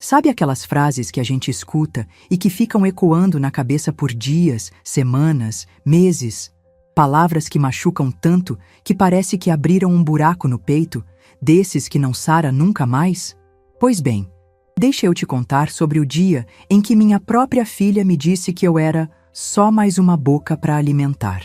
Sabe aquelas frases que a gente escuta e que ficam ecoando na cabeça por dias, semanas, meses? Palavras que machucam tanto que parece que abriram um buraco no peito, desses que não sara nunca mais? Pois bem, deixa eu te contar sobre o dia em que minha própria filha me disse que eu era só mais uma boca para alimentar.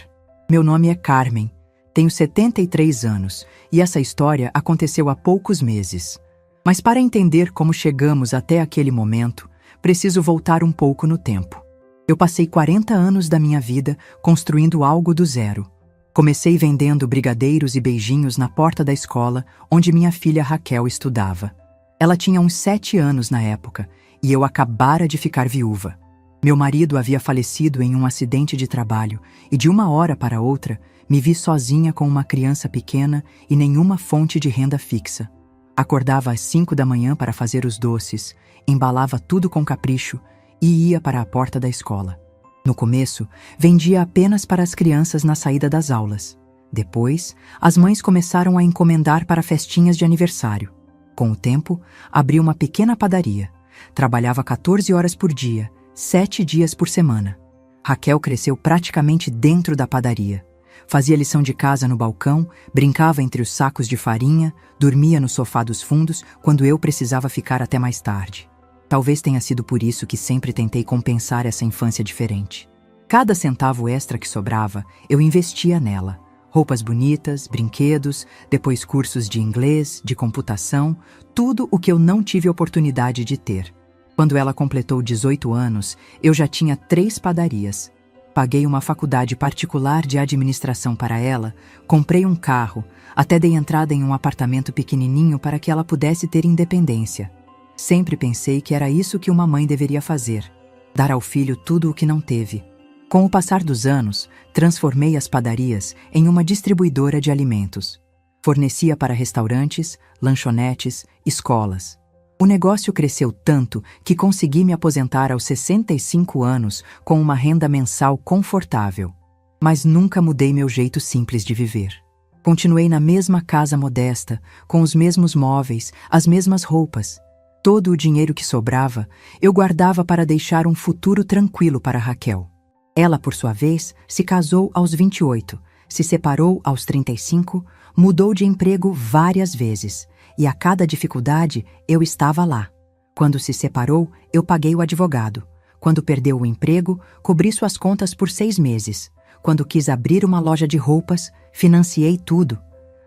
Meu nome é Carmen, tenho 73 anos e essa história aconteceu há poucos meses. Mas para entender como chegamos até aquele momento, preciso voltar um pouco no tempo. Eu passei 40 anos da minha vida construindo algo do zero. Comecei vendendo brigadeiros e beijinhos na porta da escola onde minha filha Raquel estudava. Ela tinha uns 7 anos na época e eu acabara de ficar viúva. Meu marido havia falecido em um acidente de trabalho e de uma hora para outra me vi sozinha com uma criança pequena e nenhuma fonte de renda fixa. Acordava às 5 da manhã para fazer os doces, embalava tudo com capricho e ia para a porta da escola. No começo, vendia apenas para as crianças na saída das aulas. Depois, as mães começaram a encomendar para festinhas de aniversário. Com o tempo, abri uma pequena padaria. Trabalhava 14 horas por dia, 7 dias por semana. Raquel cresceu praticamente dentro da padaria. Fazia lição de casa no balcão, brincava entre os sacos de farinha, dormia no sofá dos fundos quando eu precisava ficar até mais tarde. Talvez tenha sido por isso que sempre tentei compensar essa infância diferente. Cada centavo extra que sobrava, eu investia nela. Roupas bonitas, brinquedos, depois cursos de inglês, de computação, tudo o que eu não tive oportunidade de ter. Quando ela completou 18 anos, eu já tinha 3 padarias. Paguei uma faculdade particular de administração para ela, comprei um carro, até dei entrada em um apartamento pequenininho para que ela pudesse ter independência. Sempre pensei que era isso que uma mãe deveria fazer, dar ao filho tudo o que não teve. Com o passar dos anos, transformei as padarias em uma distribuidora de alimentos. Fornecia para restaurantes, lanchonetes, escolas. O negócio cresceu tanto que consegui me aposentar aos 65 anos com uma renda mensal confortável. Mas nunca mudei meu jeito simples de viver. Continuei na mesma casa modesta, com os mesmos móveis, as mesmas roupas. Todo o dinheiro que sobrava, eu guardava para deixar um futuro tranquilo para Raquel. Ela, por sua vez, se casou aos 28, se separou aos 35, mudou de emprego várias vezes. E a cada dificuldade, eu estava lá. Quando se separou, eu paguei o advogado. Quando perdeu o emprego, cobri suas contas por 6 meses. Quando quis abrir uma loja de roupas, financiei tudo.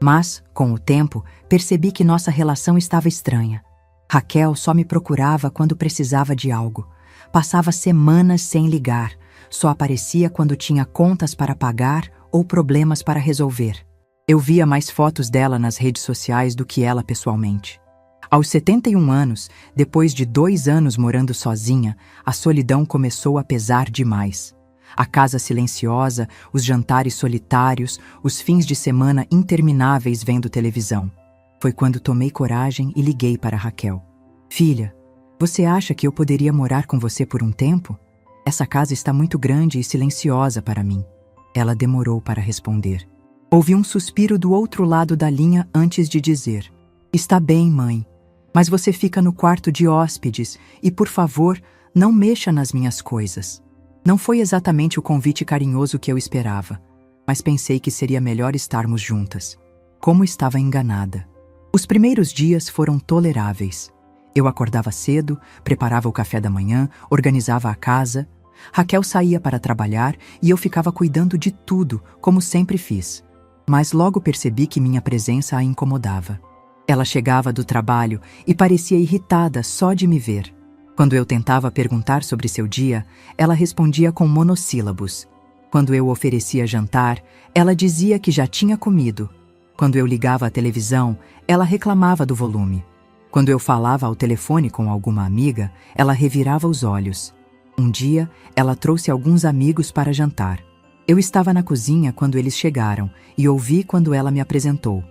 Mas, com o tempo, percebi que nossa relação estava estranha. Raquel só me procurava quando precisava de algo. Passava semanas sem ligar. Só aparecia quando tinha contas para pagar ou problemas para resolver. Eu via mais fotos dela nas redes sociais do que ela pessoalmente. Aos 71 anos, depois de 2 anos morando sozinha, a solidão começou a pesar demais. A casa silenciosa, os jantares solitários, os fins de semana intermináveis vendo televisão. Foi quando tomei coragem e liguei para Raquel. Filha, você acha que eu poderia morar com você por um tempo? Essa casa está muito grande e silenciosa para mim. Ela demorou para responder. Ouvi um suspiro do outro lado da linha antes de dizer: Está bem, mãe, mas você fica no quarto de hóspedes e, por favor, não mexa nas minhas coisas. Não foi exatamente o convite carinhoso que eu esperava, mas pensei que seria melhor estarmos juntas. Como estava enganada. Os primeiros dias foram toleráveis. Eu acordava cedo, preparava o café da manhã, organizava a casa. Raquel saía para trabalhar e eu ficava cuidando de tudo, como sempre fiz. Mas logo percebi que minha presença a incomodava. Ela chegava do trabalho e parecia irritada só de me ver. Quando eu tentava perguntar sobre seu dia, ela respondia com monossílabos. Quando eu oferecia jantar, ela dizia que já tinha comido. Quando eu ligava a televisão, ela reclamava do volume. Quando eu falava ao telefone com alguma amiga, ela revirava os olhos. Um dia, ela trouxe alguns amigos para jantar. Eu estava na cozinha quando eles chegaram e ouvi quando ela me apresentou.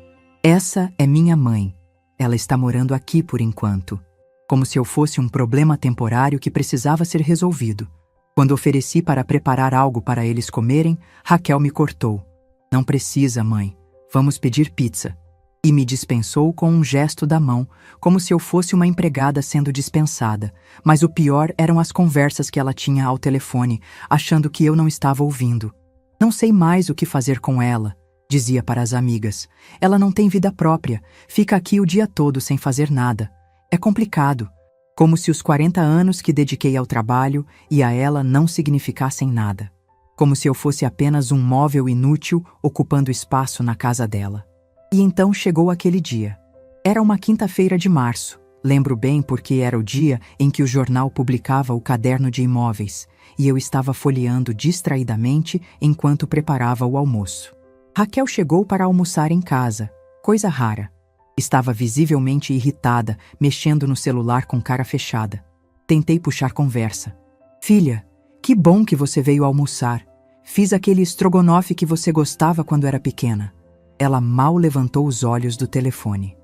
Essa é minha mãe. Ela está morando aqui por enquanto. Como se eu fosse um problema temporário que precisava ser resolvido. Quando ofereci para preparar algo para eles comerem, Raquel me cortou. Não precisa, mãe. Vamos pedir pizza. e me dispensou com um gesto da mão, como se eu fosse uma empregada sendo dispensada. Mas o pior eram as conversas que ela tinha ao telefone, achando que eu não estava ouvindo. Não sei mais o que fazer com ela, dizia para as amigas. Ela não tem vida própria, fica aqui o dia todo sem fazer nada. É complicado. Como se os 40 anos que dediquei ao trabalho e a ela não significassem nada. Como se eu fosse apenas um móvel inútil ocupando espaço na casa dela. E então chegou aquele dia. Era uma quinta-feira de março. Lembro bem porque era o dia em que o jornal publicava o caderno de imóveis, e eu estava folheando distraidamente enquanto preparava o almoço. Raquel chegou para almoçar em casa, coisa rara. Estava visivelmente irritada, mexendo no celular com cara fechada. Tentei puxar conversa. Filha, que bom que você veio almoçar. Fiz aquele estrogonofe que você gostava quando era pequena. Ela mal levantou os olhos do telefone.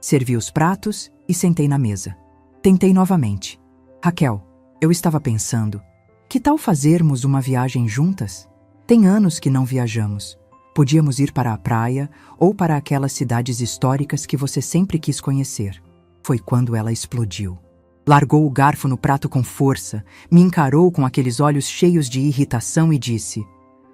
Servi os pratos e sentei na mesa. Tentei novamente. Raquel, eu estava pensando, que tal fazermos uma viagem juntas? Tem anos que não viajamos. Podíamos ir para a praia ou para aquelas cidades históricas que você sempre quis conhecer. Foi quando ela explodiu. Largou o garfo no prato com força, me encarou com aqueles olhos cheios de irritação e disse: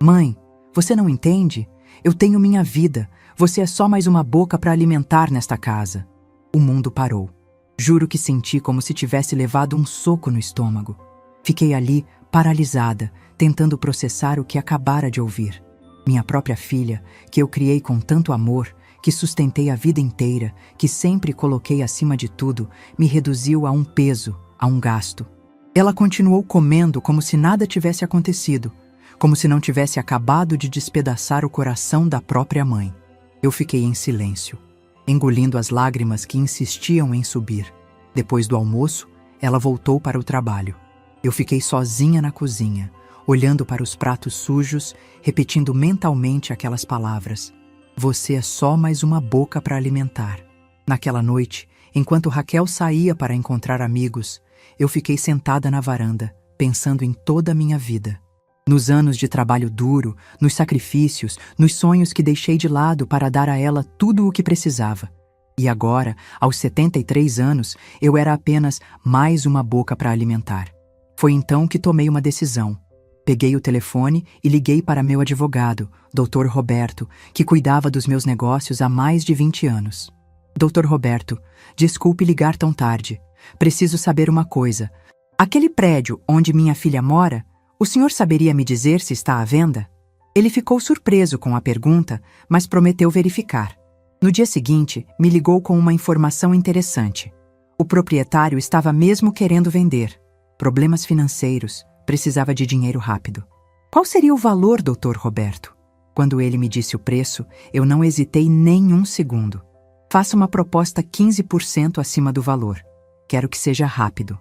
Mãe, você não entende? Eu tenho minha vida, você é só mais uma boca para alimentar nesta casa. O mundo parou. Juro que senti como se tivesse levado um soco no estômago. Fiquei ali, paralisada, tentando processar o que acabara de ouvir. Minha própria filha, que eu criei com tanto amor, que sustentei a vida inteira, que sempre coloquei acima de tudo, me reduziu a um peso, a um gasto. Ela continuou comendo como se nada tivesse acontecido, como se não tivesse acabado de despedaçar o coração da própria mãe. Eu fiquei em silêncio, engolindo as lágrimas que insistiam em subir. Depois do almoço, ela voltou para o trabalho. Eu fiquei sozinha na cozinha, olhando para os pratos sujos, repetindo mentalmente aquelas palavras. Você é só mais uma boca para alimentar. Naquela noite, enquanto Raquel saía para encontrar amigos, eu fiquei sentada na varanda, pensando em toda a minha vida. Nos anos de trabalho duro, nos sacrifícios, nos sonhos que deixei de lado para dar a ela tudo o que precisava. E agora, aos 73 anos, eu era apenas mais uma boca para alimentar. Foi então que tomei uma decisão. Peguei o telefone e liguei para meu advogado, Dr. Roberto, que cuidava dos meus negócios há mais de 20 anos. Dr. Roberto, desculpe ligar tão tarde. Preciso saber uma coisa. Aquele prédio onde minha filha mora, o senhor saberia me dizer se está à venda? Ele ficou surpreso com a pergunta, mas prometeu verificar. No dia seguinte, me ligou com uma informação interessante. O proprietário estava mesmo querendo vender. Problemas financeiros, precisava de dinheiro rápido. Qual seria o valor, Dr. Roberto? Quando ele me disse o preço, eu não hesitei nem um segundo. Faça uma proposta 15% acima do valor. Quero que seja rápido.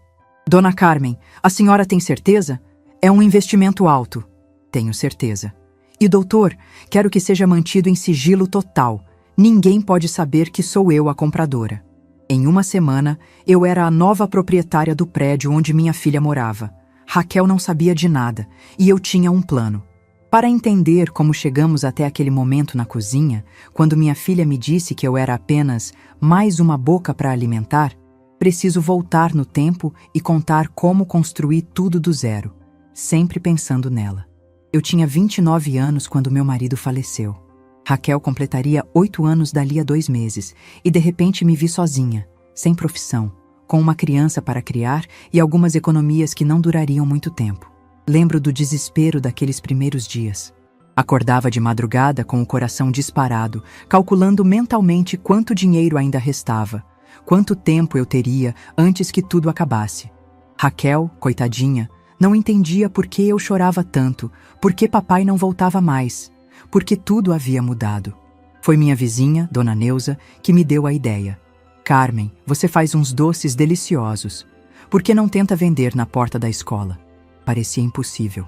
Dona Carmen, a senhora tem certeza? É um investimento alto. Tenho certeza. E doutor, quero que seja mantido em sigilo total. Ninguém pode saber que sou eu a compradora. Em uma semana, eu era a nova proprietária do prédio onde minha filha morava. Raquel não sabia de nada, e eu tinha um plano. Para entender como chegamos até aquele momento na cozinha, quando minha filha me disse que eu era apenas mais uma boca para alimentar, preciso voltar no tempo e contar como construí tudo do zero, sempre pensando nela. Eu tinha 29 anos quando meu marido faleceu. Raquel completaria 8 anos dali a 2 meses, e de repente me vi sozinha, sem profissão, com uma criança para criar e algumas economias que não durariam muito tempo. Lembro do desespero daqueles primeiros dias. Acordava de madrugada com o coração disparado, calculando mentalmente quanto dinheiro ainda restava, quanto tempo eu teria antes que tudo acabasse. Raquel, coitadinha, não entendia por que eu chorava tanto, por que papai não voltava mais, porque tudo havia mudado. Foi minha vizinha, Dona Neuza, que me deu a ideia. Carmen, você faz uns doces deliciosos. Por que não tenta vender na porta da escola? Parecia impossível.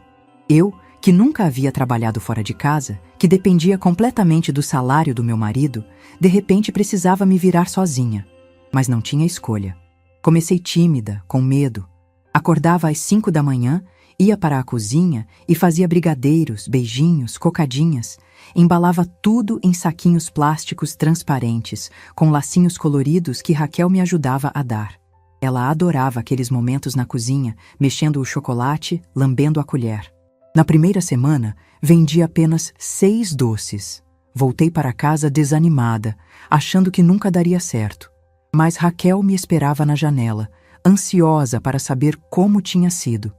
Eu, que nunca havia trabalhado fora de casa, que dependia completamente do salário do meu marido, de repente precisava me virar sozinha. Mas não tinha escolha. Comecei tímida, com medo. Acordava às 5 da manhã Ia para a cozinha e fazia brigadeiros, beijinhos, cocadinhas. Embalava tudo em saquinhos plásticos transparentes, com lacinhos coloridos que Raquel me ajudava a dar. Ela adorava aqueles momentos na cozinha, mexendo o chocolate, lambendo a colher. Na primeira semana, vendi apenas 6 doces. Voltei para casa desanimada, achando que nunca daria certo. Mas Raquel me esperava na janela, ansiosa para saber como tinha sido.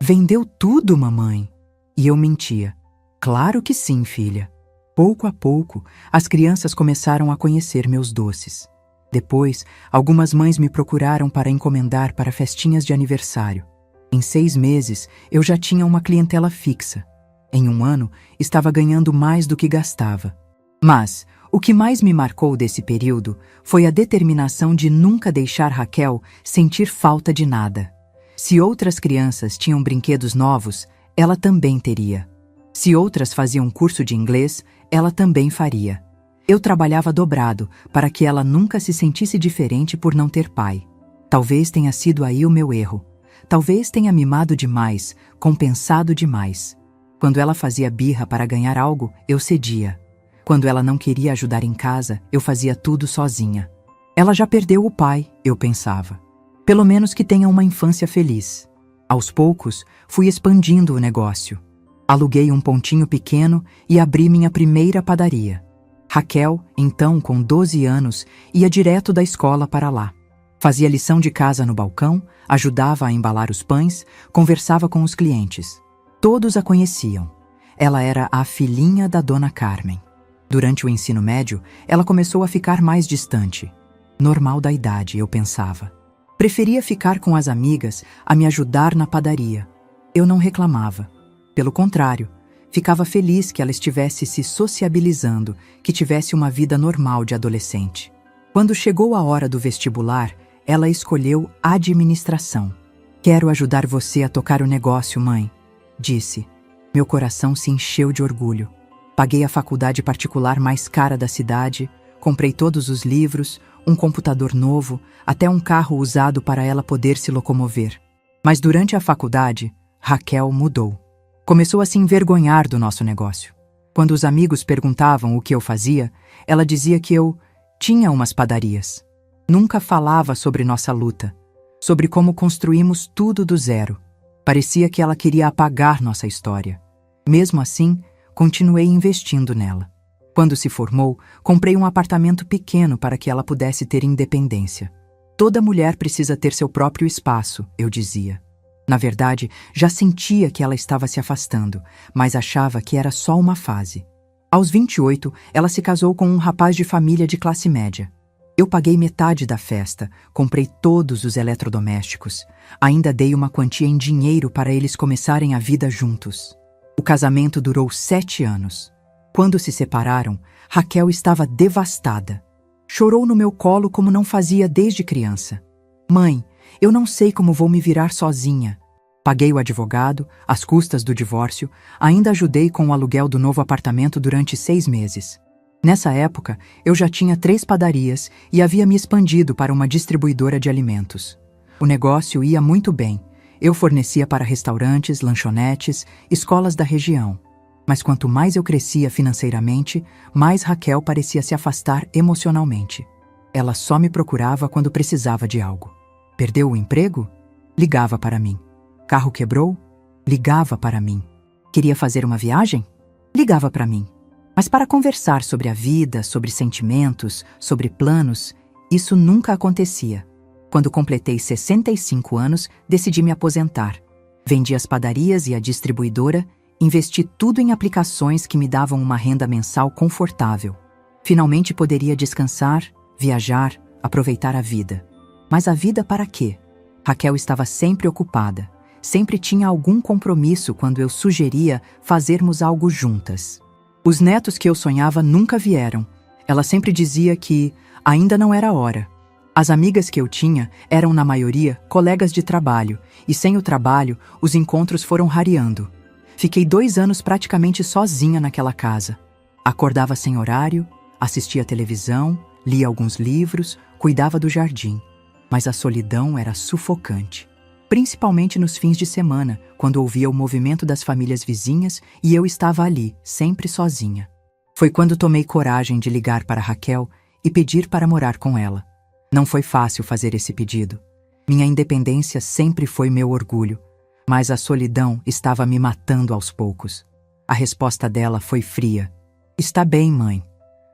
Vendeu tudo, mamãe? E eu mentia. Claro que sim, filha. Pouco a pouco, as crianças começaram a conhecer meus doces. Depois, algumas mães me procuraram para encomendar para festinhas de aniversário. Em 6 meses, eu já tinha uma clientela fixa. Em 1 ano, estava ganhando mais do que gastava. Mas o que mais me marcou desse período foi a determinação de nunca deixar Raquel sentir falta de nada. Se outras crianças tinham brinquedos novos, ela também teria. Se outras faziam curso de inglês, ela também faria. Eu trabalhava dobrado para que ela nunca se sentisse diferente por não ter pai. Talvez tenha sido aí o meu erro. Talvez tenha mimado demais, compensado demais. Quando ela fazia birra para ganhar algo, eu cedia. Quando ela não queria ajudar em casa, eu fazia tudo sozinha. Ela já perdeu o pai, eu pensava. Pelo menos que tenha uma infância feliz. Aos poucos, fui expandindo o negócio. Aluguei um pontinho pequeno e abri minha primeira padaria. Raquel, então com 12 anos, ia direto da escola para lá. Fazia lição de casa no balcão, ajudava a embalar os pães, conversava com os clientes. Todos a conheciam. Ela era a filhinha da Dona Carmen. Durante o ensino médio, ela começou a ficar mais distante. Normal da idade, eu pensava. Preferia ficar com as amigas a me ajudar na padaria. Eu não reclamava. Pelo contrário, ficava feliz que ela estivesse se sociabilizando, que tivesse uma vida normal de adolescente. Quando chegou a hora do vestibular, ela escolheu administração. Quero ajudar você a tocar o negócio, mãe, disse. Meu coração se encheu de orgulho. Paguei a faculdade particular mais cara da cidade, comprei todos os livros, um computador novo, até um carro usado para ela poder se locomover. Mas durante a faculdade, Raquel mudou. Começou a se envergonhar do nosso negócio. Quando os amigos perguntavam o que eu fazia, ela dizia que eu tinha umas padarias. Nunca falava sobre nossa luta, sobre como construímos tudo do zero. Parecia que ela queria apagar nossa história. Mesmo assim, continuei investindo nela. Quando se formou, comprei um apartamento pequeno para que ela pudesse ter independência. Toda mulher precisa ter seu próprio espaço, eu dizia. Na verdade, já sentia que ela estava se afastando, mas achava que era só uma fase. Aos 28, ela se casou com um rapaz de família de classe média. Eu paguei metade da festa, comprei todos os eletrodomésticos. Ainda dei uma quantia em dinheiro para eles começarem a vida juntos. O casamento durou 7 anos. Quando se separaram, Raquel estava devastada. Chorou no meu colo como não fazia desde criança. Mãe, eu não sei como vou me virar sozinha. Paguei o advogado, as custas do divórcio, ainda ajudei com o aluguel do novo apartamento durante 6 meses. Nessa época, eu já tinha 3 padarias e havia me expandido para uma distribuidora de alimentos. O negócio ia muito bem. Eu fornecia para restaurantes, lanchonetes, escolas da região. Mas quanto mais eu crescia financeiramente, mais Raquel parecia se afastar emocionalmente. Ela só me procurava quando precisava de algo. Perdeu o emprego? Ligava para mim. Carro quebrou? Ligava para mim. Queria fazer uma viagem? Ligava para mim. Mas para conversar sobre a vida, sobre sentimentos, sobre planos, isso nunca acontecia. Quando completei 65 anos, decidi me aposentar. Vendi as padarias e a distribuidora, investi tudo em aplicações que me davam uma renda mensal confortável. Finalmente poderia descansar, viajar, aproveitar a vida. Mas a vida para quê? Raquel estava sempre ocupada. Sempre tinha algum compromisso quando eu sugeria fazermos algo juntas. Os netos que eu sonhava nunca vieram. Ela sempre dizia que ainda não era hora. As amigas que eu tinha eram, na maioria, colegas de trabalho, e sem o trabalho, os encontros foram rareando. Fiquei 2 anos praticamente sozinha naquela casa. Acordava sem horário, assistia televisão, lia alguns livros, cuidava do jardim. Mas a solidão era sufocante. principalmente nos fins de semana, quando ouvia o movimento das famílias vizinhas e eu estava ali, sempre sozinha. Foi quando tomei coragem de ligar para Raquel e pedir para morar com ela. Não foi fácil fazer esse pedido. Minha independência sempre foi meu orgulho, mas a solidão estava me matando aos poucos. A resposta dela foi fria. Está bem, mãe.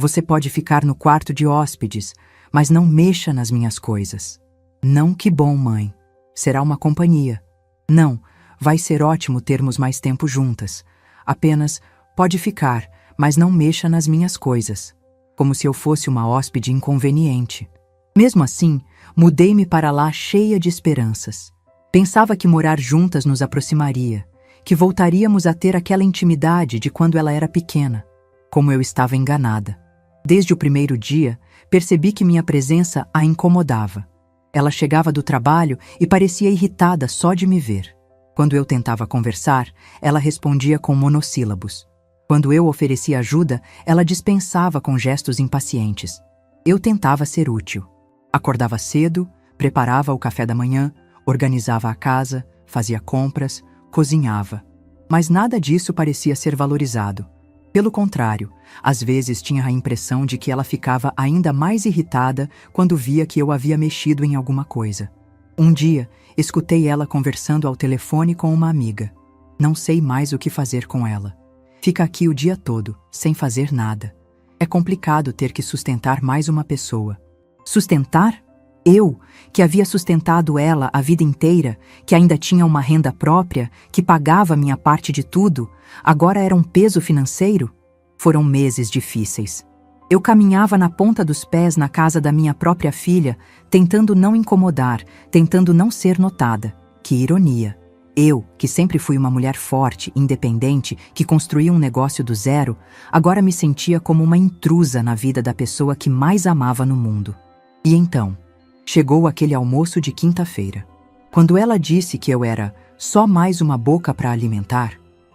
Você pode ficar no quarto de hóspedes, mas não mexa nas minhas coisas. Não, que bom, mãe. Será uma companhia. Não, vai ser ótimo termos mais tempo juntas. Apenas, pode ficar, mas não mexa nas minhas coisas. Como se eu fosse uma hóspede inconveniente. Mesmo assim, mudei-me para lá cheia de esperanças. Pensava que morar juntas nos aproximaria, que voltaríamos a ter aquela intimidade de quando ela era pequena. Como eu estava enganada. Desde o primeiro dia, percebi que minha presença a incomodava. Ela chegava do trabalho e parecia irritada só de me ver. Quando eu tentava conversar, ela respondia com monossílabos. Quando eu oferecia ajuda, ela dispensava com gestos impacientes. Eu tentava ser útil. Acordava cedo, preparava o café da manhã, organizava a casa, fazia compras, cozinhava. Mas nada disso parecia ser valorizado. Pelo contrário, às vezes tinha a impressão de que ela ficava ainda mais irritada quando via que eu havia mexido em alguma coisa. Um dia, escutei ela conversando ao telefone com uma amiga. Não sei mais o que fazer com ela. Fica aqui o dia todo, sem fazer nada. É complicado ter que sustentar mais uma pessoa. Sustentar? Eu, que havia sustentado ela a vida inteira, que ainda tinha uma renda própria, que pagava minha parte de tudo, agora era um peso financeiro? Foram meses difíceis. Eu caminhava na ponta dos pés na casa da minha própria filha, tentando não incomodar, tentando não ser notada. Que ironia! Eu, que sempre fui uma mulher forte, independente, que construía um negócio do zero, agora me sentia como uma intrusa na vida da pessoa que mais amava no mundo. E então, chegou aquele almoço de quinta-feira. Quando ela disse que eu era só mais uma boca para alimentar,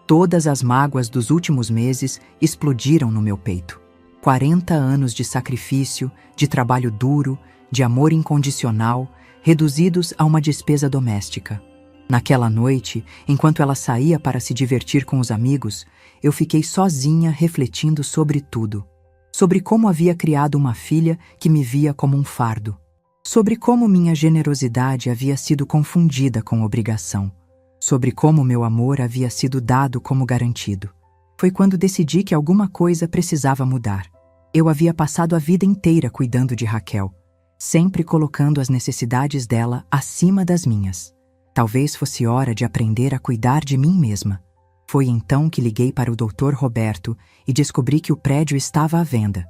todas as mágoas dos últimos meses explodiram no meu peito. 40 anos de sacrifício, de trabalho duro, de amor incondicional, reduzidos a uma despesa doméstica. Naquela noite, enquanto ela saía para se divertir com os amigos, eu fiquei sozinha refletindo sobre tudo. Sobre como havia criado uma filha que me via como um fardo. Sobre como minha generosidade havia sido confundida com obrigação. Sobre como meu amor havia sido dado como garantido. Foi quando decidi que alguma coisa precisava mudar. Eu havia passado a vida inteira cuidando de Raquel, sempre colocando as necessidades dela acima das minhas. Talvez fosse hora de aprender a cuidar de mim mesma. Foi então que liguei para o Dr. Roberto e descobri que o prédio estava à venda.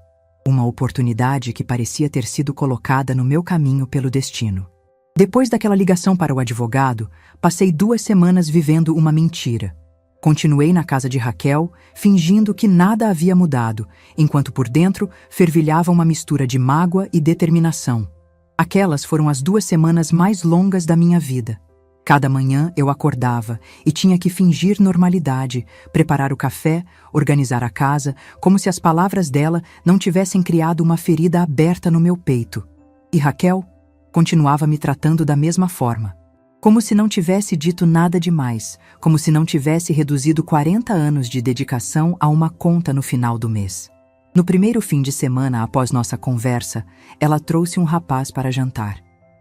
Uma oportunidade que parecia ter sido colocada no meu caminho pelo destino. Depois daquela ligação para o advogado, passei 2 semanas vivendo uma mentira. Continuei na casa de Raquel, fingindo que nada havia mudado, enquanto por dentro fervilhava uma mistura de mágoa e determinação. Aquelas foram as 2 semanas mais longas da minha vida. Cada manhã eu acordava e tinha que fingir normalidade, preparar o café, organizar a casa, como se as palavras dela não tivessem criado uma ferida aberta no meu peito. E Raquel continuava me tratando da mesma forma. Como se não tivesse dito nada demais, como se não tivesse reduzido 40 anos de dedicação a uma conta no final do mês. No primeiro fim de semana após nossa conversa, ela trouxe um rapaz para jantar.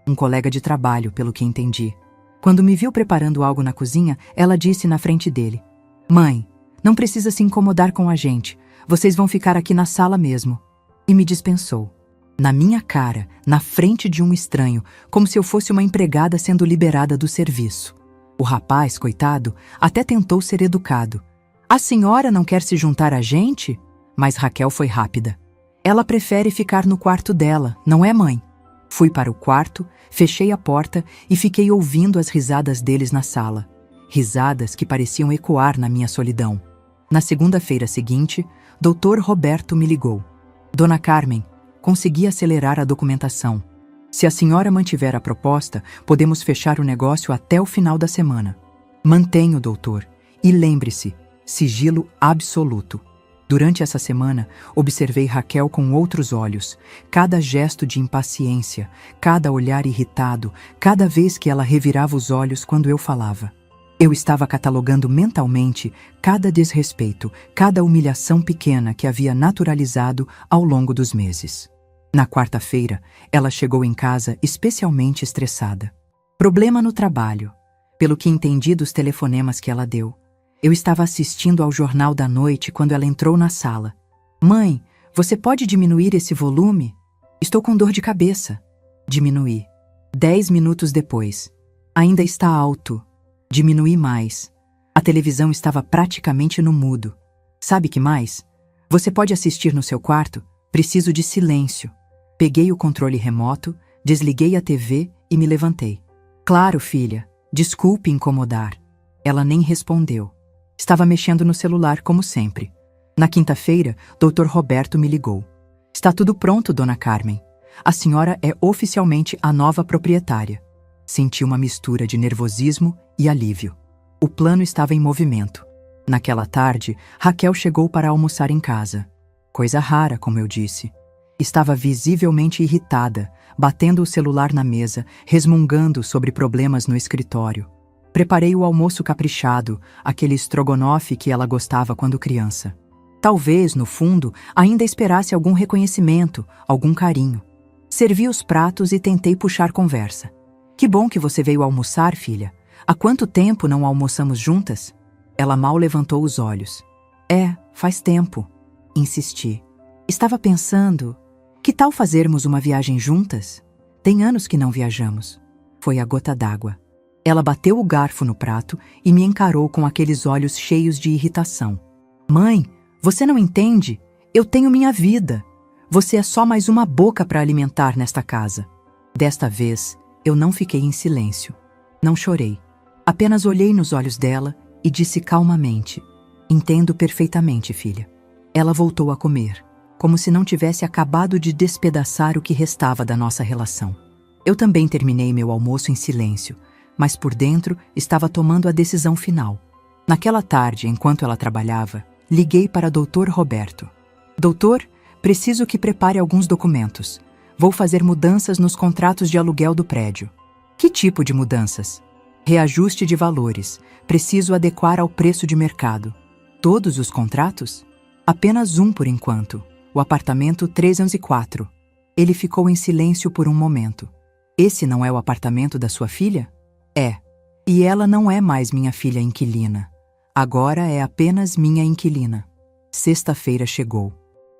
Um colega de trabalho, pelo que entendi. Quando me viu preparando algo na cozinha, ela disse na frente dele: "Mãe, não precisa se incomodar com a gente. Vocês vão ficar aqui na sala mesmo." E me dispensou. Na minha cara, na frente de um estranho, como se eu fosse uma empregada sendo liberada do serviço. O rapaz, coitado, até tentou ser educado. "A senhora não quer se juntar a gente?" Mas Raquel foi rápida. "Ela prefere ficar no quarto dela, não é, mãe?" Fui para o quarto, fechei a porta e fiquei ouvindo as risadas deles na sala. Risadas que pareciam ecoar na minha solidão. Na segunda-feira seguinte, Dr. Roberto me ligou. "Dona Carmen, consegui acelerar a documentação. Se a senhora mantiver a proposta, podemos fechar o negócio até o final da semana." "Mantenho, doutor. E lembre-se, sigilo absoluto." Durante essa semana, observei Raquel com outros olhos. Cada gesto de impaciência, cada olhar irritado, cada vez que ela revirava os olhos quando eu falava. Eu estava catalogando mentalmente cada desrespeito, cada humilhação pequena que havia naturalizado ao longo dos meses. Na quarta-feira, ela chegou em casa especialmente estressada. Problema no trabalho. Pelo que entendi dos telefonemas que ela deu. Eu estava assistindo ao Jornal da Noite quando ela entrou na sala. Mãe, você pode diminuir esse volume? Estou com dor de cabeça. Diminuí. 10 minutos depois. Ainda está alto. Diminuí mais. A televisão estava praticamente no mudo. Sabe que mais? Você pode assistir no seu quarto? Preciso de silêncio. Peguei o controle remoto, desliguei a TV e me levantei. Claro, filha. Desculpe incomodar. Ela nem respondeu. Estava mexendo no celular, como sempre. Na quinta-feira, Dr. Roberto me ligou. Está tudo pronto, Dona Carmen. A senhora é oficialmente a nova proprietária. Senti uma mistura de nervosismo e alívio. O plano estava em movimento. Naquela tarde, Raquel chegou para almoçar em casa. Coisa rara, como eu disse. Estava visivelmente irritada, batendo o celular na mesa, resmungando sobre problemas no escritório. Preparei o almoço caprichado, aquele estrogonofe que ela gostava quando criança. Talvez, no fundo, ainda esperasse algum reconhecimento, algum carinho. Servi os pratos e tentei puxar conversa. Que bom que você veio almoçar, filha. Há quanto tempo não almoçamos juntas? Ela mal levantou os olhos. Faz tempo. Insisti. Estava pensando, que tal fazermos uma viagem juntas? Tem anos que não viajamos. Foi a gota d'água. Ela bateu o garfo no prato e me encarou com aqueles olhos cheios de irritação. Mãe, você não entende? Eu tenho minha vida. Você é só mais uma boca para alimentar nesta casa. Desta vez, eu não fiquei em silêncio. Não chorei. Apenas olhei nos olhos dela e disse calmamente. Entendo perfeitamente, filha. Ela voltou a comer, como se não tivesse acabado de despedaçar o que restava da nossa relação. Eu também terminei meu almoço em silêncio, mas por dentro estava tomando a decisão final. Naquela tarde, enquanto ela trabalhava, liguei para Dr. Roberto. Doutor, preciso que prepare alguns documentos. Vou fazer mudanças nos contratos de aluguel do prédio. Que tipo de mudanças? Reajuste de valores. Preciso adequar ao preço de mercado. Todos os contratos? Apenas um por enquanto. O apartamento 304. Ele ficou em silêncio por um momento. Esse não é o apartamento da sua filha? É. E ela não é mais minha filha inquilina. Agora é apenas minha inquilina. Sexta-feira chegou.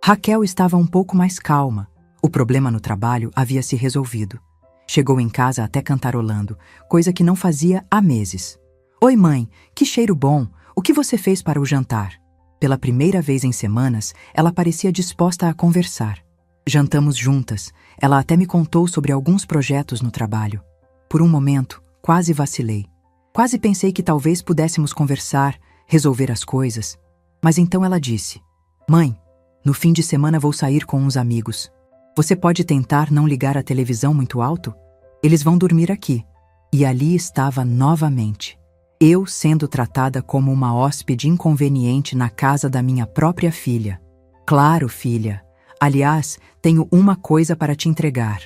Raquel estava um pouco mais calma. O problema no trabalho havia se resolvido. Chegou em casa até cantarolando, coisa que não fazia há meses. Oi, mãe, que cheiro bom! O que você fez para o jantar? Pela primeira vez em semanas, ela parecia disposta a conversar. Jantamos juntas. Ela até me contou sobre alguns projetos no trabalho. Por um momento, quase vacilei. Quase pensei que talvez pudéssemos conversar, resolver as coisas. Mas então ela disse: Mãe, no fim de semana vou sair com uns amigos. Você pode tentar não ligar a televisão muito alto? Eles vão dormir aqui. E ali estava novamente. Eu sendo tratada como uma hóspede inconveniente na casa da minha própria filha. Claro, filha. Aliás, tenho uma coisa para te entregar.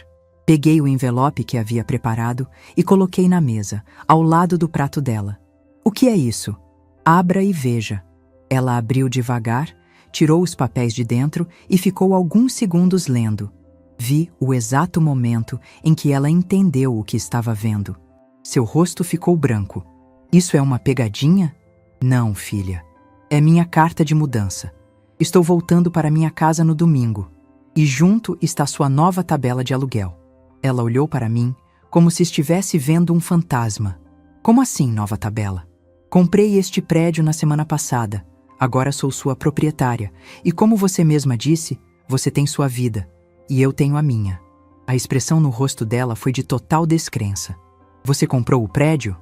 Peguei o envelope que havia preparado e coloquei na mesa, ao lado do prato dela. O que é isso? Abra e veja. Ela abriu devagar, tirou os papéis de dentro e ficou alguns segundos lendo. Vi o exato momento em que ela entendeu o que estava vendo. Seu rosto ficou branco. Isso é uma pegadinha? Não, filha. É minha carta de mudança. Estou voltando para minha casa no domingo. E junto está sua nova tabela de aluguel. Ela olhou para mim como se estivesse vendo um fantasma. Como assim, nova tabela? Comprei este prédio na semana passada. Agora sou sua proprietária. E como você mesma disse, você tem sua vida. E eu tenho a minha. A expressão no rosto dela foi de total descrença. Você comprou o prédio?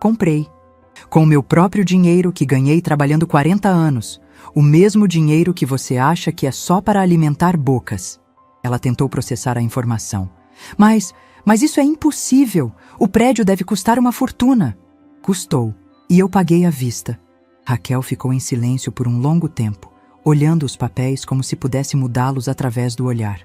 Comprei. Com o meu próprio dinheiro que ganhei trabalhando 40 anos. O mesmo dinheiro que você acha que é só para alimentar bocas. Ela tentou processar a informação. Mas isso é impossível. O prédio deve custar uma fortuna. Custou. E eu paguei à vista. Raquel ficou em silêncio por um longo tempo, olhando os papéis como se pudesse mudá-los através do olhar.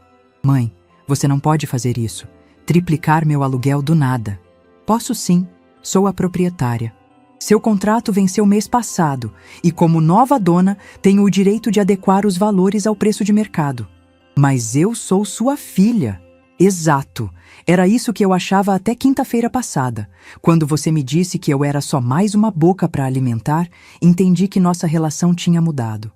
Mãe, você não pode fazer isso. Triplicar meu aluguel do nada. Posso sim, sou a proprietária. Seu contrato venceu mês passado e, como nova dona, tenho o direito de adequar os valores ao preço de mercado. Mas eu sou sua filha. Exato. Era isso que eu achava até quinta-feira passada. Quando você me disse que eu era só mais uma boca para alimentar, entendi que nossa relação tinha mudado.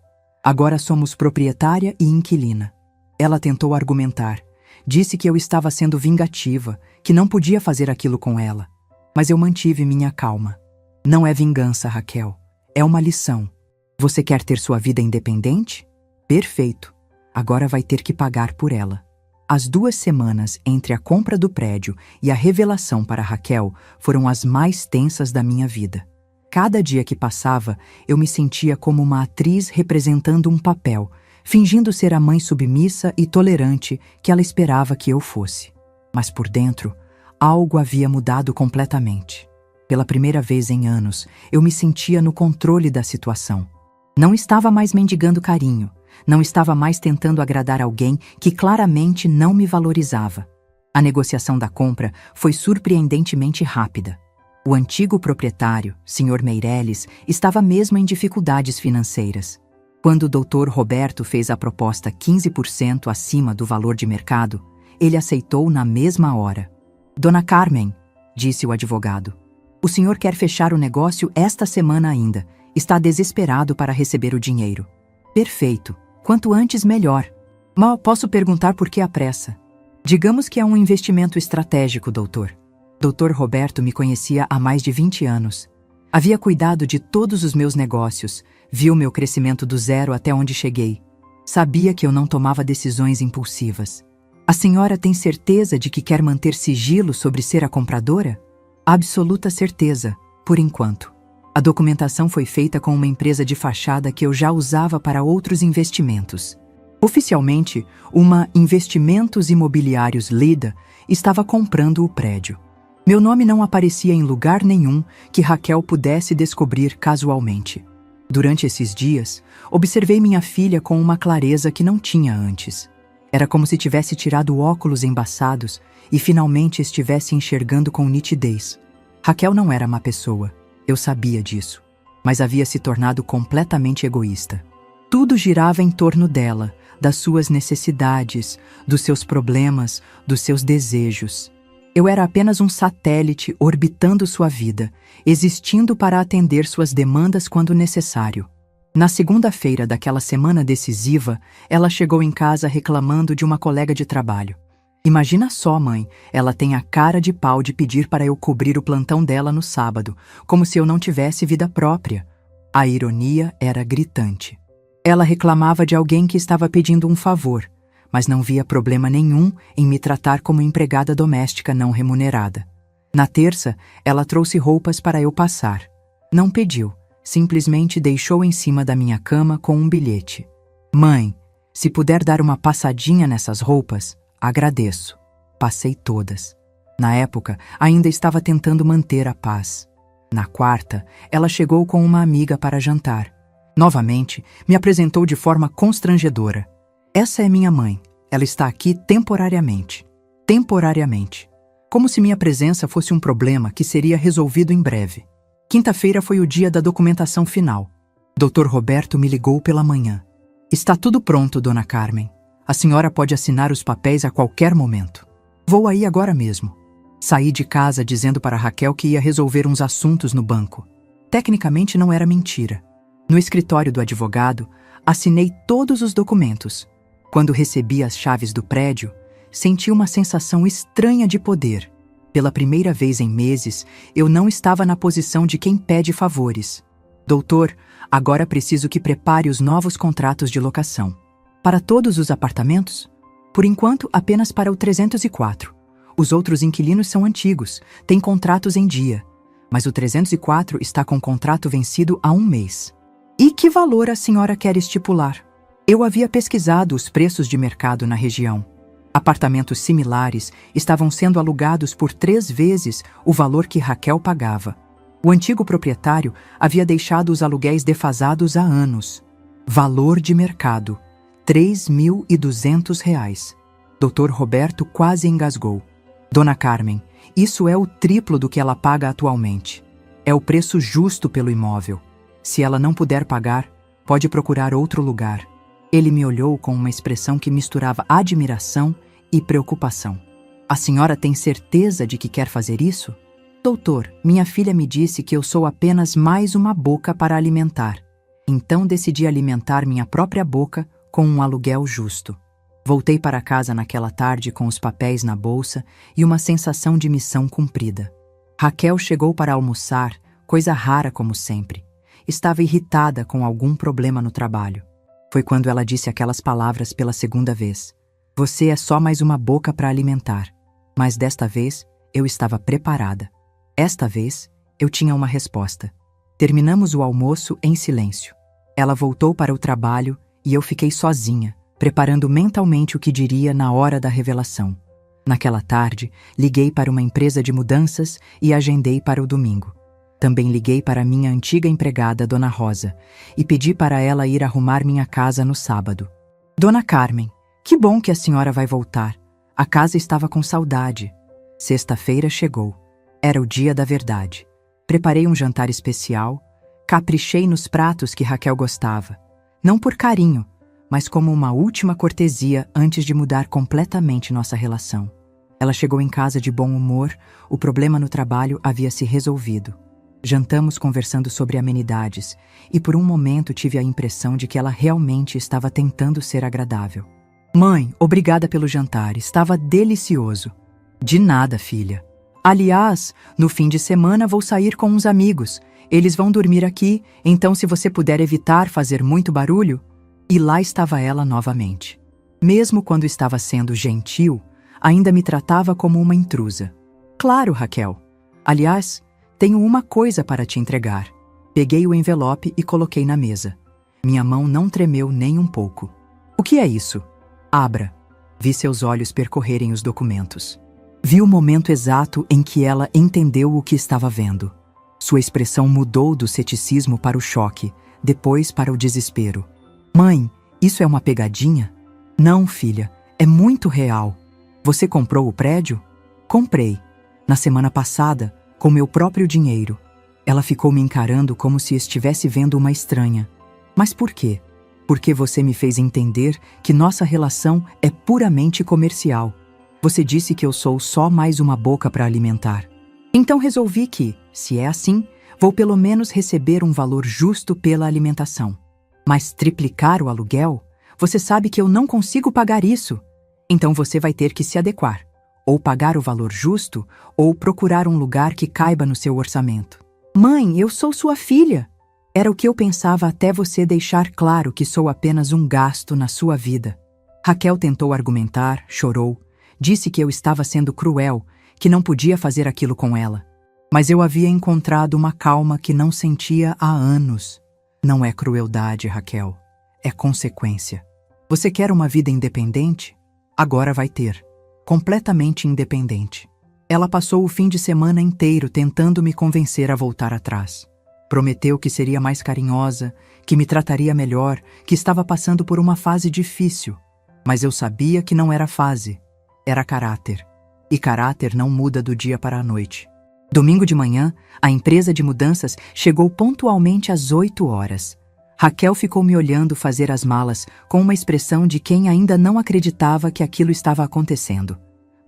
Agora somos proprietária e inquilina. Ela tentou argumentar. Disse que eu estava sendo vingativa, que não podia fazer aquilo com ela. Mas eu mantive minha calma. Não é vingança, Raquel. É uma lição. Você quer ter sua vida independente? Perfeito. Agora vai ter que pagar por ela. As 2 semanas entre a compra do prédio e a revelação para Raquel foram as mais tensas da minha vida. Cada dia que passava, eu me sentia como uma atriz representando um papel, fingindo ser a mãe submissa e tolerante que ela esperava que eu fosse. Mas por dentro, algo havia mudado completamente. Pela primeira vez em anos, eu me sentia no controle da situação. Não estava mais mendigando carinho, não estava mais tentando agradar alguém que claramente não me valorizava. A negociação da compra foi surpreendentemente rápida. O antigo proprietário, Sr. Meirelles, estava mesmo em dificuldades financeiras. Quando o Dr. Roberto fez a proposta 15% acima do valor de mercado, ele aceitou na mesma hora. Dona Carmen, disse o advogado, o senhor quer fechar o negócio esta semana ainda. Está desesperado para receber o dinheiro. Perfeito. Quanto antes, melhor. Mal posso perguntar por que a pressa. Digamos que é um investimento estratégico, doutor. Dr. Roberto me conhecia há mais de 20 anos. Havia cuidado de todos os meus negócios, viu meu crescimento do zero até onde cheguei. Sabia que eu não tomava decisões impulsivas. A senhora tem certeza de que quer manter sigilo sobre ser a compradora? Absoluta certeza, por enquanto. A documentação foi feita com uma empresa de fachada que eu já usava para outros investimentos. Oficialmente, uma Investimentos Imobiliários Lida estava comprando o prédio. Meu nome não aparecia em lugar nenhum que Raquel pudesse descobrir casualmente. Durante esses dias, observei minha filha com uma clareza que não tinha antes. Era como se tivesse tirado óculos embaçados e finalmente estivesse enxergando com nitidez. Raquel não era má pessoa, eu sabia disso, mas havia se tornado completamente egoísta. Tudo girava em torno dela, das suas necessidades, dos seus problemas, dos seus desejos. Eu era apenas um satélite orbitando sua vida, existindo para atender suas demandas quando necessário. Na segunda-feira daquela semana decisiva, ela chegou em casa reclamando de uma colega de trabalho. Imagina só, mãe, ela tem a cara de pau de pedir para eu cobrir o plantão dela no sábado, como se eu não tivesse vida própria. A ironia era gritante. Ela reclamava de alguém que estava pedindo um favor, mas não via problema nenhum em me tratar como empregada doméstica não remunerada. Na terça, ela trouxe roupas para eu passar. Não pediu, simplesmente deixou em cima da minha cama com um bilhete. Mãe, se puder dar uma passadinha nessas roupas, agradeço. Passei todas. Na época, ainda estava tentando manter a paz. Na quarta, ela chegou com uma amiga para jantar. Novamente, me apresentou de forma constrangedora. Essa é minha mãe. Ela está aqui temporariamente. Temporariamente. Como se minha presença fosse um problema que seria resolvido em breve. Quinta-feira foi o dia da documentação final. Dr. Roberto me ligou pela manhã. Está tudo pronto, Dona Carmen. A senhora pode assinar os papéis a qualquer momento. Vou aí agora mesmo. Saí de casa dizendo para Raquel que ia resolver uns assuntos no banco. Tecnicamente não era mentira. No escritório do advogado, assinei todos os documentos. Quando recebi as chaves do prédio, senti uma sensação estranha de poder. Pela primeira vez em meses, eu não estava na posição de quem pede favores. Doutor, agora preciso que prepare os novos contratos de locação. Para todos os apartamentos? Por enquanto, apenas para o 304. Os outros inquilinos são antigos, têm contratos em dia. Mas o 304 está com contrato vencido há 1 mês. E que valor a senhora quer estipular? Eu havia pesquisado os preços de mercado na região. Apartamentos similares estavam sendo alugados por 3 vezes o valor que Raquel pagava. O antigo proprietário havia deixado os aluguéis defasados há anos. Valor de mercado: R$ 3.200. Dr. Roberto quase engasgou. Dona Carmen, isso é o triplo do que ela paga atualmente. É o preço justo pelo imóvel. Se ela não puder pagar, pode procurar outro lugar. Ele me olhou com uma expressão que misturava admiração e preocupação. A senhora tem certeza de que quer fazer isso? Doutor, minha filha me disse que eu sou apenas mais uma boca para alimentar. Então decidi alimentar minha própria boca com um aluguel justo. Voltei para casa naquela tarde com os papéis na bolsa e uma sensação de missão cumprida. Raquel chegou para almoçar, coisa rara como sempre. Estava irritada com algum problema no trabalho. Foi quando ela disse aquelas palavras pela segunda vez. Você é só mais uma boca para alimentar. Mas desta vez, eu estava preparada. Esta vez, eu tinha uma resposta. Terminamos o almoço em silêncio. Ela voltou para o trabalho e eu fiquei sozinha, preparando mentalmente o que diria na hora da revelação. Naquela tarde, liguei para uma empresa de mudanças e agendei para o domingo. Também liguei para minha antiga empregada, Dona Rosa, e pedi para ela ir arrumar minha casa no sábado. Dona Carmen, que bom que a senhora vai voltar. A casa estava com saudade. Sexta-feira chegou. Era o dia da verdade. Preparei um jantar especial, caprichei nos pratos que Raquel gostava. Não por carinho, mas como uma última cortesia antes de mudar completamente nossa relação. Ela chegou em casa de bom humor, o problema no trabalho havia se resolvido. Jantamos conversando sobre amenidades, e por um momento tive a impressão de que ela realmente estava tentando ser agradável. Mãe, obrigada pelo jantar, estava delicioso. De nada, filha. Aliás, no fim de semana vou sair com uns amigos. Eles vão dormir aqui, então se você puder evitar fazer muito barulho... E lá estava ela novamente. Mesmo quando estava sendo gentil, ainda me tratava como uma intrusa. Claro, Raquel. Aliás, tenho uma coisa para te entregar. Peguei o envelope e coloquei na mesa. Minha mão não tremeu nem um pouco. O que é isso? Abra. Vi seus olhos percorrerem os documentos. Vi o momento exato em que ela entendeu o que estava vendo. Sua expressão mudou do ceticismo para o choque, depois para o desespero. Mãe, isso é uma pegadinha? Não, filha, é muito real. Você comprou o prédio? Comprei. Na semana passada, com meu próprio dinheiro. Ela ficou me encarando como se estivesse vendo uma estranha. Mas por quê? Porque você me fez entender que nossa relação é puramente comercial. Você disse que eu sou só mais uma boca para alimentar. Então resolvi que, se é assim, vou pelo menos receber um valor justo pela alimentação. Mas triplicar o aluguel? Você sabe que eu não consigo pagar isso. Então você vai ter que se adequar. Ou pagar o valor justo, ou procurar um lugar que caiba no seu orçamento. Mãe, eu sou sua filha. Era o que eu pensava até você deixar claro que sou apenas um gasto na sua vida. Raquel tentou argumentar, chorou, disse que eu estava sendo cruel, que não podia fazer aquilo com ela. Mas eu havia encontrado uma calma que não sentia há anos. Não é crueldade, Raquel. É consequência. Você quer uma vida independente? Agora vai ter. Completamente independente. Ela passou o fim de semana inteiro tentando me convencer a voltar atrás. Prometeu que seria mais carinhosa, que me trataria melhor, que estava passando por uma fase difícil. Mas eu sabia que não era fase. Era caráter. E caráter não muda do dia para a noite. Domingo de manhã, a empresa de mudanças chegou pontualmente às 8 horas. Raquel ficou me olhando fazer as malas com uma expressão de quem ainda não acreditava que aquilo estava acontecendo.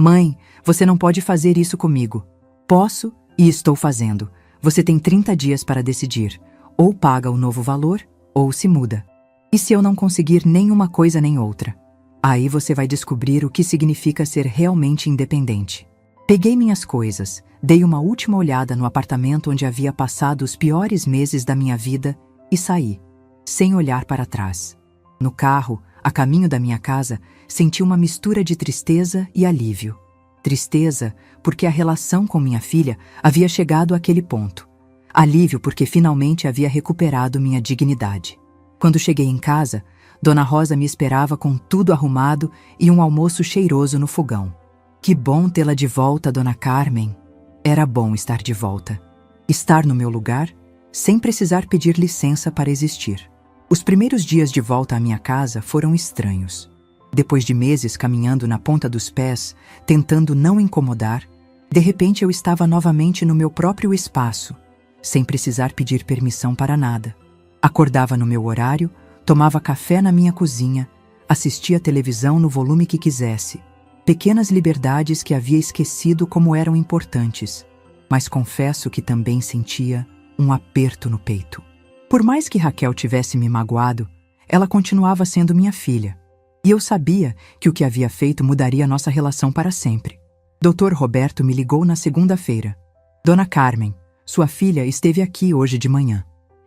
Mãe, você não pode fazer isso comigo. Posso e estou fazendo. Você tem 30 dias para decidir. Ou paga o novo valor, ou se muda. E se eu não conseguir nenhuma coisa nem outra? Aí você vai descobrir o que significa ser realmente independente. Peguei minhas coisas, dei uma última olhada no apartamento onde havia passado os piores meses da minha vida e saí, sem olhar para trás. No carro, a caminho da minha casa, senti uma mistura de tristeza e alívio. Tristeza porque a relação com minha filha havia chegado àquele ponto. Alívio porque finalmente havia recuperado minha dignidade. Quando cheguei em casa, Dona Rosa me esperava com tudo arrumado e um almoço cheiroso no fogão. Que bom tê-la de volta, Dona Carmen. Era bom estar de volta. Estar no meu lugar, sem precisar pedir licença para existir. Os primeiros dias de volta à minha casa foram estranhos. Depois de meses caminhando na ponta dos pés, tentando não incomodar, de repente eu estava novamente no meu próprio espaço, sem precisar pedir permissão para nada. Acordava no meu horário, tomava café na minha cozinha, assistia televisão no volume que quisesse. Pequenas liberdades que havia esquecido como eram importantes, mas confesso que também sentia um aperto no peito. Por mais que Raquel tivesse me magoado, ela continuava sendo minha filha. E eu sabia que o que havia feito mudaria nossa relação para sempre. Dr. Roberto me ligou na segunda-feira. Dona Carmen, sua filha esteve aqui hoje de manhã.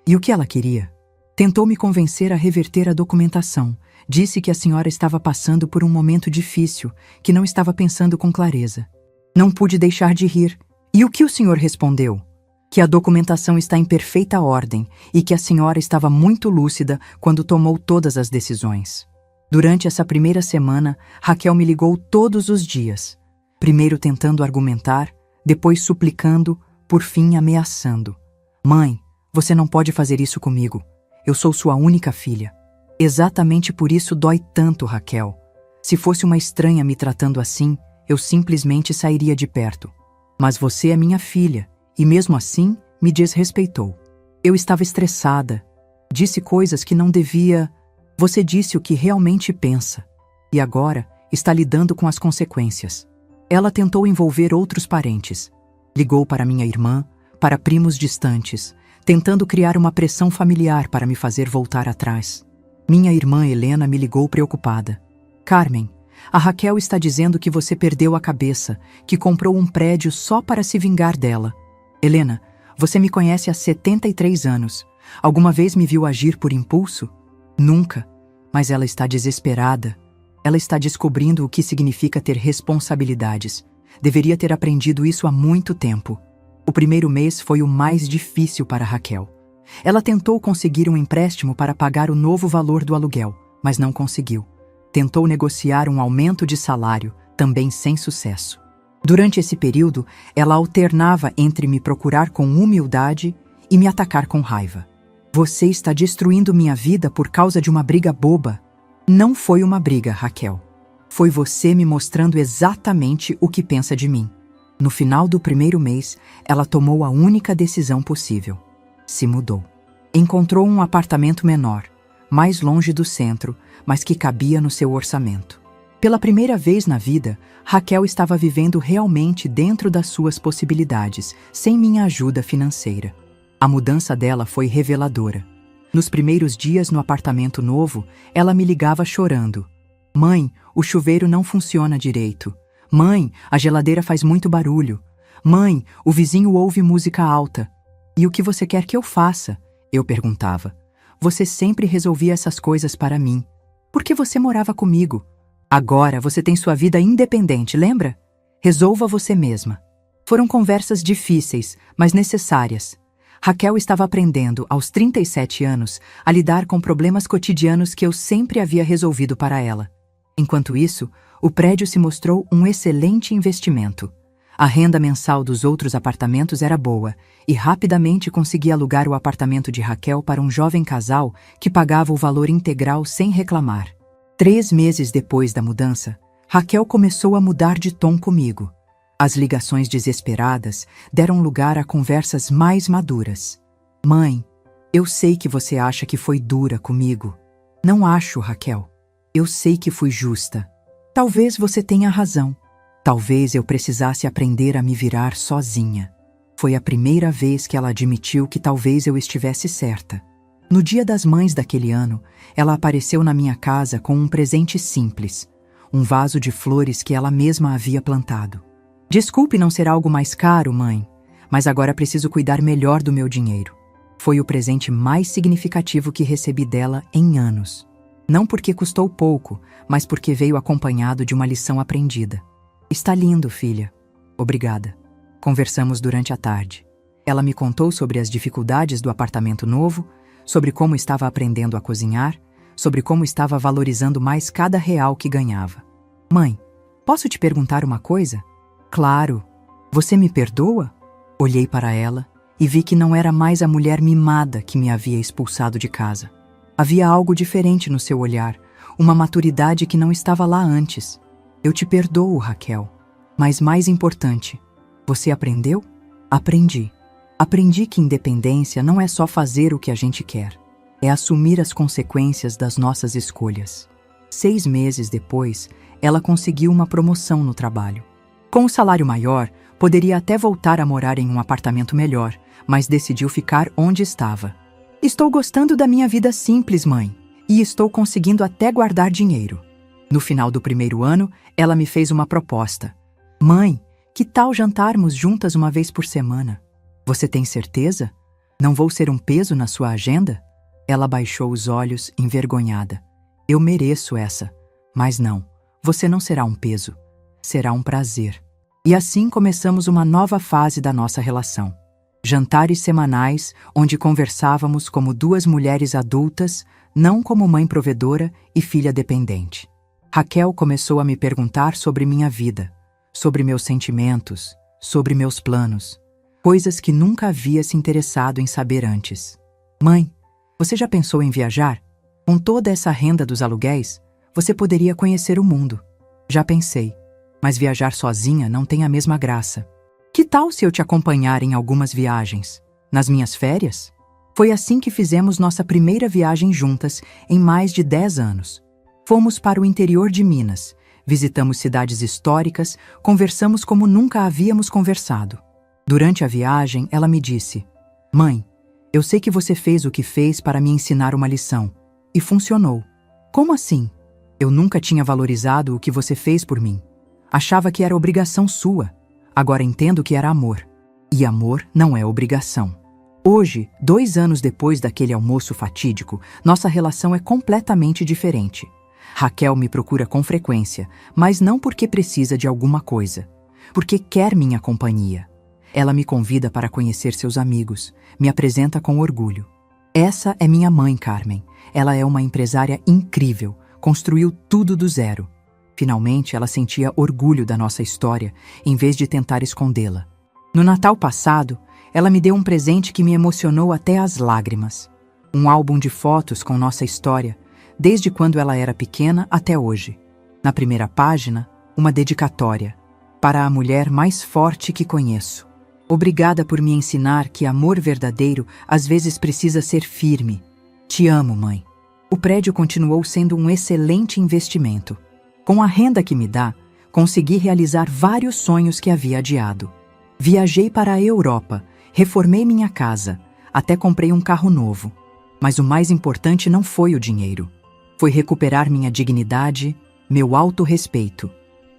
E o que ela queria? Tentou me convencer a reverter a documentação. Disse que a senhora estava passando por um momento difícil, que não estava pensando com clareza. Não pude deixar de rir. E o que o senhor respondeu? Que a documentação está em perfeita ordem e que a senhora estava muito lúcida quando tomou todas as decisões. Durante essa primeira semana, Raquel me ligou todos os dias. Primeiro tentando argumentar, depois suplicando, por fim ameaçando. Mãe, você não pode fazer isso comigo. Eu sou sua única filha. Exatamente por isso dói tanto, Raquel. Se fosse uma estranha me tratando assim, eu simplesmente sairia de perto. Mas você é minha filha, e mesmo assim me desrespeitou. Eu estava estressada. Disse coisas que não devia. Você disse o que realmente pensa. E agora está lidando com as consequências. Ela tentou envolver outros parentes. Ligou para minha irmã, para primos distantes, tentando criar uma pressão familiar para me fazer voltar atrás. Minha irmã Helena me ligou preocupada. Carmen, a Raquel está dizendo que você perdeu a cabeça, que comprou um prédio só para se vingar dela. Helena, você me conhece há 73 anos. Alguma vez me viu agir por impulso? Nunca. Mas ela está desesperada. Ela está descobrindo o que significa ter responsabilidades. Deveria ter aprendido isso há muito tempo. O primeiro mês foi o mais difícil para Raquel. Ela tentou conseguir um empréstimo para pagar o novo valor do aluguel, mas não conseguiu. Tentou negociar um aumento de salário, também sem sucesso. Durante esse período, ela alternava entre me procurar com humildade e me atacar com raiva. Você está destruindo minha vida por causa de uma briga boba. Não foi uma briga, Raquel. Foi você me mostrando exatamente o que pensa de mim. No final do primeiro mês, ela tomou a única decisão possível. Se mudou. Encontrou um apartamento menor, mais longe do centro, mas que cabia no seu orçamento. Pela primeira vez na vida, Raquel estava vivendo realmente dentro das suas possibilidades, sem minha ajuda financeira. A mudança dela foi reveladora. Nos primeiros dias no apartamento novo, ela me ligava chorando. Mãe, o chuveiro não funciona direito. Mãe, a geladeira faz muito barulho. Mãe, o vizinho ouve música alta. E o que você quer que eu faça? Eu perguntava. Você sempre resolvia essas coisas para mim. Por que você morava comigo? Agora você tem sua vida independente, lembra? Resolva você mesma. Foram conversas difíceis, mas necessárias. Raquel estava aprendendo, aos 37 anos, a lidar com problemas cotidianos que eu sempre havia resolvido para ela. Enquanto isso, o prédio se mostrou um excelente investimento. A renda mensal dos outros apartamentos era boa e rapidamente consegui alugar o apartamento de Raquel para um jovem casal que pagava o valor integral sem reclamar. 3 meses depois da mudança, Raquel começou a mudar de tom comigo. As ligações desesperadas deram lugar a conversas mais maduras. Mãe, eu sei que você acha que foi dura comigo. Não acho, Raquel. Eu sei que fui justa. Talvez você tenha razão. Talvez eu precisasse aprender a me virar sozinha. Foi a primeira vez que ela admitiu que talvez eu estivesse certa. No Dia das Mães daquele ano, ela apareceu na minha casa com um presente simples, um vaso de flores que ela mesma havia plantado. Desculpe não ser algo mais caro, mãe, mas agora preciso cuidar melhor do meu dinheiro. Foi o presente mais significativo que recebi dela em anos. Não porque custou pouco, mas porque veio acompanhado de uma lição aprendida. Está lindo, filha. Obrigada. Conversamos durante a tarde. Ela me contou sobre as dificuldades do apartamento novo, sobre como estava aprendendo a cozinhar, sobre como estava valorizando mais cada real que ganhava. Mãe, posso te perguntar uma coisa? Claro. Você me perdoa? Olhei para ela e vi que não era mais a mulher mimada que me havia expulsado de casa. Havia algo diferente no seu olhar, uma maturidade que não estava lá antes. Eu te perdoo, Raquel. Mas mais importante, você aprendeu? Aprendi. Aprendi que independência não é só fazer o que a gente quer. É assumir as consequências das nossas escolhas. 6 meses depois, ela conseguiu uma promoção no trabalho. Com o salário maior, poderia até voltar a morar em um apartamento melhor, mas decidiu ficar onde estava. Estou gostando da minha vida simples, mãe, e estou conseguindo até guardar dinheiro. No final do primeiro ano, ela me fez uma proposta. Mãe, que tal jantarmos juntas uma vez por semana? Você tem certeza? Não vou ser um peso na sua agenda? Ela baixou os olhos, envergonhada. Eu mereço essa. Mas não, você não será um peso. Será um prazer. E assim começamos uma nova fase da nossa relação. Jantares semanais, onde conversávamos como 2 mulheres adultas, não como mãe provedora e filha dependente. Raquel começou a me perguntar sobre minha vida, sobre meus sentimentos, sobre meus planos, coisas que nunca havia se interessado em saber antes. Mãe, você já pensou em viajar? Com toda essa renda dos aluguéis, você poderia conhecer o mundo. Já pensei, mas viajar sozinha não tem a mesma graça. Que tal se eu te acompanhar em algumas viagens? Nas minhas férias? Foi assim que fizemos nossa primeira viagem juntas em mais de 10 anos. Fomos para o interior de Minas, visitamos cidades históricas, conversamos como nunca havíamos conversado. Durante a viagem, ela me disse: Mãe, eu sei que você fez o que fez para me ensinar uma lição. E funcionou. Como assim? Eu nunca tinha valorizado o que você fez por mim. Achava que era obrigação sua. Agora entendo que era amor. E amor não é obrigação. Hoje, 2 anos depois daquele almoço fatídico, nossa relação é completamente diferente. Raquel me procura com frequência, mas não porque precisa de alguma coisa. Porque quer minha companhia. Ela me convida para conhecer seus amigos, me apresenta com orgulho. Essa é minha mãe, Carmen. Ela é uma empresária incrível, construiu tudo do zero. Finalmente, ela sentia orgulho da nossa história, em vez de tentar escondê-la. No Natal passado, ela me deu um presente que me emocionou até às lágrimas. Um álbum de fotos com nossa história, desde quando ela era pequena até hoje. Na primeira página, uma dedicatória. Para a mulher mais forte que conheço. Obrigada por me ensinar que amor verdadeiro às vezes precisa ser firme. Te amo, mãe. O prédio continuou sendo um excelente investimento. Com a renda que me dá, consegui realizar vários sonhos que havia adiado. Viajei para a Europa, reformei minha casa, até comprei um carro novo. Mas o mais importante não foi o dinheiro. Foi recuperar minha dignidade, meu autorrespeito.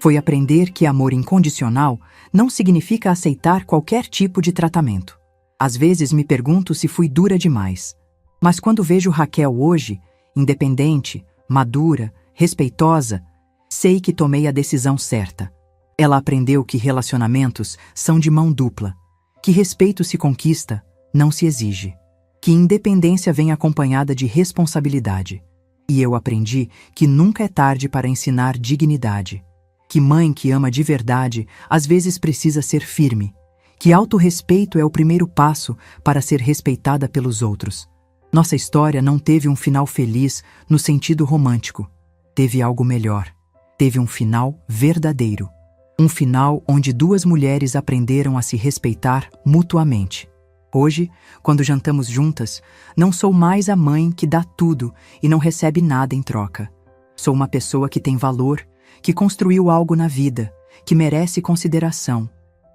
Foi aprender que amor incondicional não significa aceitar qualquer tipo de tratamento. Às vezes me pergunto se fui dura demais. Mas quando vejo Raquel hoje, independente, madura, respeitosa, sei que tomei a decisão certa. Ela aprendeu que relacionamentos são de mão dupla, que respeito se conquista, não se exige, que independência vem acompanhada de responsabilidade. E eu aprendi que nunca é tarde para ensinar dignidade, que mãe que ama de verdade às vezes precisa ser firme, que autorrespeito é o primeiro passo para ser respeitada pelos outros. Nossa história não teve um final feliz no sentido romântico. Teve algo melhor. Teve um final verdadeiro. Um final onde 2 mulheres aprenderam a se respeitar mutuamente. Hoje, quando jantamos juntas, não sou mais a mãe que dá tudo e não recebe nada em troca. Sou uma pessoa que tem valor, que construiu algo na vida, que merece consideração.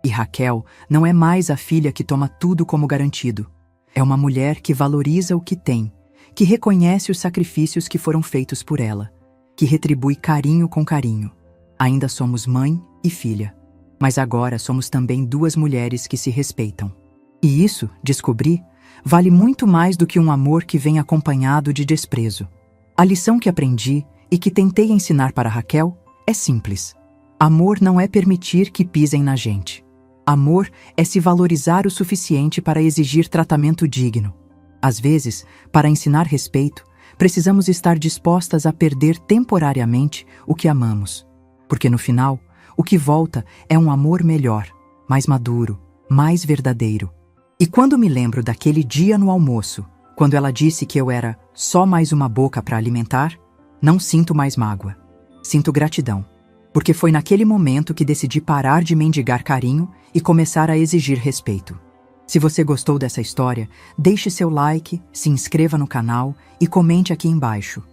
E Raquel não é mais a filha que toma tudo como garantido. É uma mulher que valoriza o que tem, que reconhece os sacrifícios que foram feitos por ela, que retribui carinho com carinho. Ainda somos mãe e filha, mas agora somos também 2 mulheres que se respeitam. E isso, descobri, vale muito mais do que um amor que vem acompanhado de desprezo. A lição que aprendi e que tentei ensinar para Raquel é simples. Amor não é permitir que pisem na gente. Amor é se valorizar o suficiente para exigir tratamento digno. Às vezes, para ensinar respeito, precisamos estar dispostas a perder temporariamente o que amamos. Porque no final, o que volta é um amor melhor, mais maduro, mais verdadeiro. E quando me lembro daquele dia no almoço, Quando ela disse que eu era só mais uma boca para alimentar, não sinto mais mágoa. Sinto gratidão. Porque foi naquele momento que decidi parar de mendigar carinho e começar a exigir respeito. Se você gostou dessa história, deixe seu like, se inscreva no canal e comente aqui embaixo.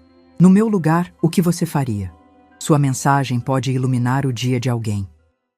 No meu lugar, o que você faria? Sua mensagem pode iluminar o dia de alguém.